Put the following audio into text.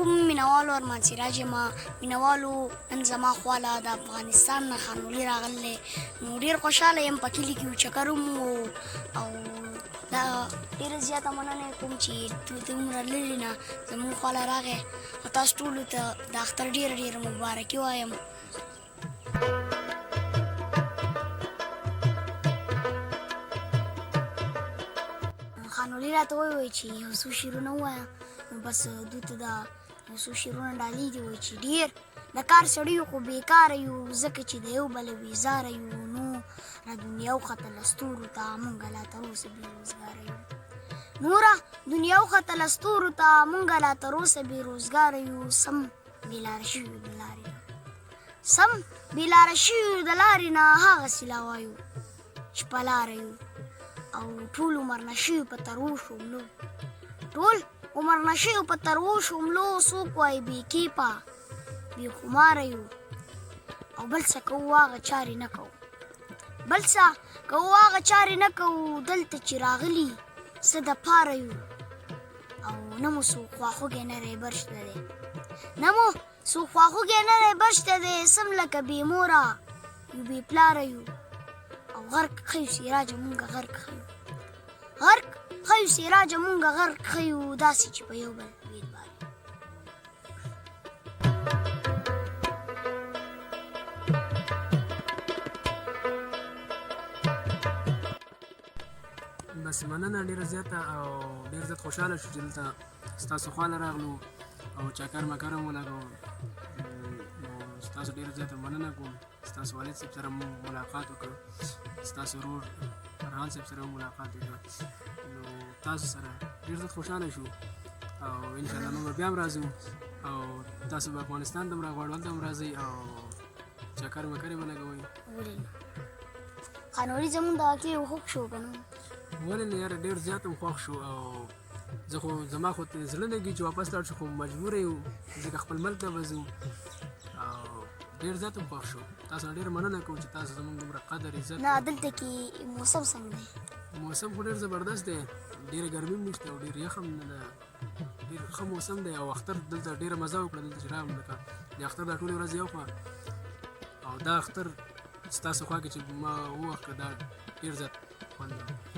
کوم مینوالو ارمان سراج یم مینوالو نن زما خواله د افغانستان نه خانولي راغلی نو ډېر خوشحاله یم په کلي کې چکر ومو او دا ډېره زیاته مننه کوم چې دومره لرې نه زموږ خواله راغی او تاسو ټولو ته د اختر ډېره ډېره مبارکي وایم. خانولي راته وویل چې یو څو شعرونه ووایه نو بس دوی ته دا یو څو شعرونه ډالۍ دي وایي چې ډېر د کار سړي یو خو بېکاره یو ځکه چې د یو بله بېزاره یو نو را دنیا وختله ستورو ته مونږ لا تر اوسه بېروزګاره یو نوره دنیا وختله ستورو ته مونږ لا تر اوسه بېروزګاره یو سم بېلاره شوي د لارې نه سم بېلاره شوي د لارې نه هغسې لا وایو چې په لاره یو او ټول عمر نشي په ترو شوملو ټول عمر نشي په ترو شوملو څوک وایي بې کیپه بې خماره یو او بل څه کوو هغه چارې نه کوو بل څه کوو هغه چارې نه کوو دلته چې راغلي څه دپاره یو او نه مو څوک خواخوږی نری بر شته دی نه مو څوک خواخوږی نری بر شته دی سم لکه بې موره یو بې پلاره یو او غرق ښیو سراجه مونږه غرق ښیو غرق ښیو سراجه مونږه غرق ښیو داسې چې په یو بل اعتبار بس مننه ډېره زیاته او ډېر زیات خوشحاله شو چې دلته ستاسو خواله راغلو او چکر مکر هم ولګو نو ستاسو ډېره زیاته مننه کوم ستاسو والد صاحب سره مو ملاقات وکړ ستاسو ورور فرحان صاحب سره مو ملاقات وکړ نو تاسو سره ډېر زیات خوشحاله شو او انشاءالله نو به بیا هم راځو او تاسو به افغانستان ته هم راغواړو هلته هم راځئ او چکر مکر یې ولګوئ ولې نه خانولي زموږ دغه کې یو خوښ شو که نه ولې نه یاره ډېر زیات هم خوښ شو او زه خو زما خو ته زړه نه کېږي چې واپس لاړ شو خو مجبوره یو ځکه خپل ملک ته به ځو او ډېر زیات هم خوښ شو تاسو نه ډېره مننه کوم چې تاسو زموږ دومره قدر عزت نه دلته کې موسم څنګه دی موسم خو ډېر زبردست دی ډېره ګرمي هم نشته او ډېر یخ هم نه ده ډېر ښه موسم دی او اختر دلته ډېره مزه وکړه دلته چې راغلم لکه د اختر دا ټولې ورځې یو خوا او دا اختر ستاسو خوا کې چې ما ووخت دا ډېر زیات خوند